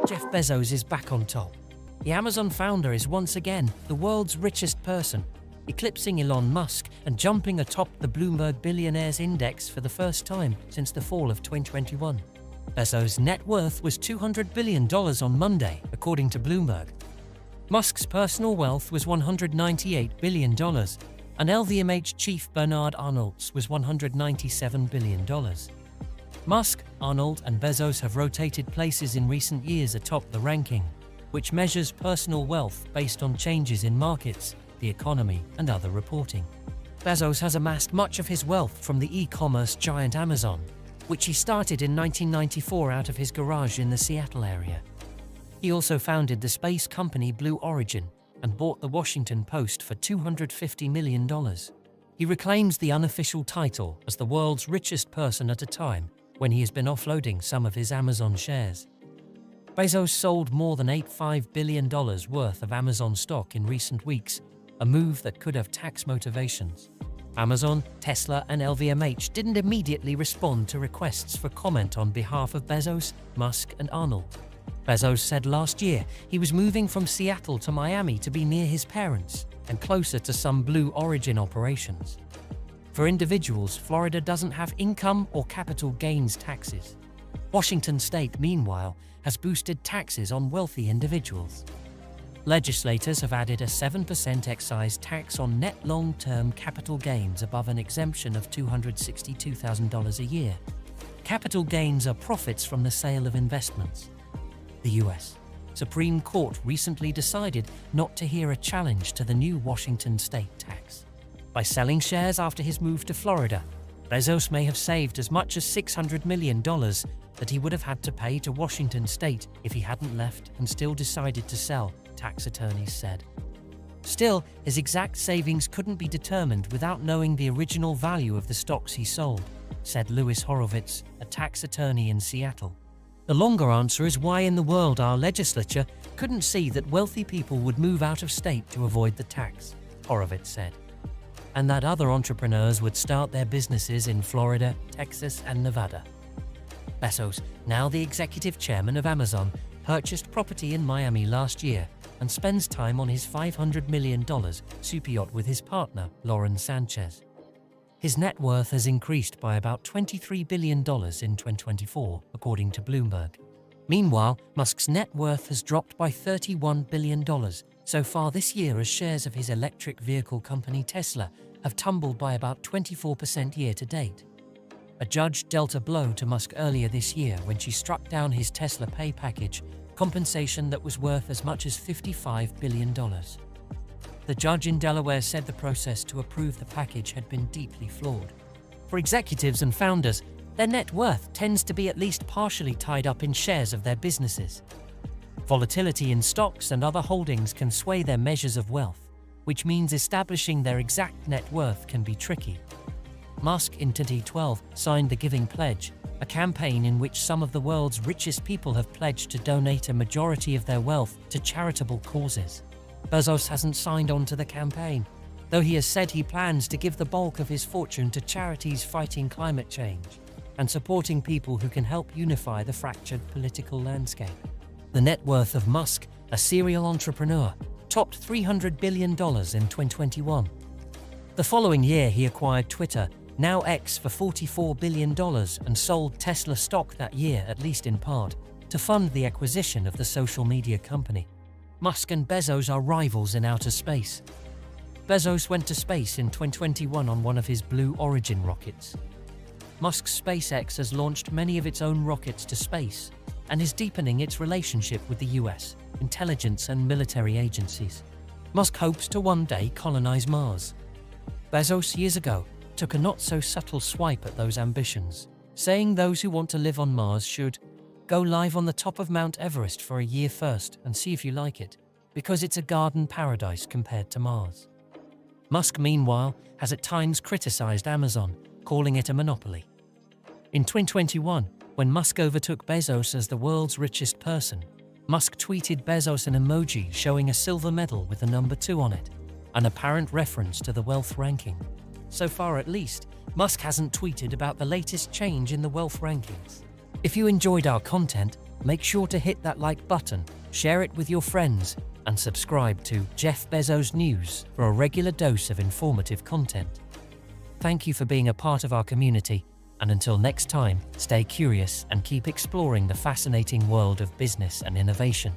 Jeff Bezos is back on top. The Amazon founder is once again the world's richest person, eclipsing Elon Musk and jumping atop the Bloomberg Billionaires Index for the first time since the fall of 2021. Bezos' net worth was $200 billion on Monday, according to Bloomberg. Musk's personal wealth was $198 billion, and LVMH chief Bernard Arnault's was $197 billion. Musk, Arnault, and Bezos have rotated places in recent years atop the ranking, which measures personal wealth based on changes in markets, the economy, and other reporting. Bezos has amassed much of his wealth from the e-commerce giant Amazon, which he started in 1994 out of his garage in the Seattle area. He also founded the space company Blue Origin and bought the Washington Post for $250 million. He reclaims the unofficial title as the world's richest person at a time when he has been offloading some of his Amazon shares. Bezos sold more than $85 billion worth of Amazon stock in recent weeks, a move that could have tax motivations. Amazon, Tesla, and LVMH didn't immediately respond to requests for comment on behalf of Bezos, Musk, and Arnault. Bezos said last year he was moving from Seattle to Miami to be near his parents and closer to some Blue Origin operations. For individuals, Florida doesn't have income or capital gains taxes. Washington state, meanwhile, has boosted taxes on wealthy individuals. Legislators have added a 7% excise tax on net long-term capital gains above an exemption of $262,000 a year. Capital gains are profits from the sale of investments. The U.S. Supreme Court recently decided not to hear a challenge to the new Washington state tax. By selling shares after his move to Florida, Bezos may have saved as much as $600 million that he would have had to pay to Washington state if he hadn't left and still decided to sell, tax attorneys said. Still, his exact savings couldn't be determined without knowing the original value of the stocks he sold, said Louis Horowitz, a tax attorney in Seattle. The longer answer is why in the world our legislature couldn't see that wealthy people would move out of state to avoid the tax, Horowitz said, and that other entrepreneurs would start their businesses in Florida, Texas, and Nevada. Bezos, now the executive chairman of Amazon, purchased property in Miami last year and spends time on his $500 million super yacht with his partner, Lauren Sanchez. His net worth has increased by about $23 billion in 2024, according to Bloomberg. Meanwhile, Musk's net worth has dropped by $31 billion so far this year as shares of his electric vehicle company Tesla have tumbled by about 24% year to date. A judge dealt a blow to Musk earlier this year when she struck down his Tesla pay package, compensation that was worth as much as $55 billion. The judge in Delaware said the process to approve the package had been deeply flawed. For executives and founders, their net worth tends to be at least partially tied up in shares of their businesses. Volatility in stocks and other holdings can sway their measures of wealth, which means establishing their exact net worth can be tricky. Musk in 2012 signed the Giving Pledge, a campaign in which some of the world's richest people have pledged to donate a majority of their wealth to charitable causes. Bezos hasn't signed on to the campaign, though he has said he plans to give the bulk of his fortune to charities fighting climate change and supporting people who can help unify the fractured political landscape. The net worth of Musk, a serial entrepreneur, topped $300 billion in 2021. The following year, he acquired Twitter, now X, for $44 billion and sold Tesla stock that year, at least in part, to fund the acquisition of the social media company. Musk and Bezos are rivals in outer space. Bezos went to space in 2021 on one of his Blue Origin rockets. Musk's SpaceX has launched many of its own rockets to space and is deepening its relationship with the US, intelligence and military agencies. Musk hopes to one day colonize Mars. Bezos, years ago, took a not-so-subtle swipe at those ambitions, saying those who want to live on Mars should go live on the top of Mount Everest for a year first and see if you like it, because it's a garden paradise compared to Mars. Musk, meanwhile, has at times criticized Amazon, calling it a monopoly. In 2021, when Musk overtook Bezos as the world's richest person, Musk tweeted Bezos an emoji showing a silver medal with a number 2 on it, an apparent reference to the wealth ranking. So far at least, Musk hasn't tweeted about the latest change in the wealth rankings. If you enjoyed our content, make sure to hit that like button, share it with your friends, and subscribe to Jeff Bezos News for a regular dose of informative content. Thank you for being a part of our community, and until next time, stay curious and keep exploring the fascinating world of business and innovation.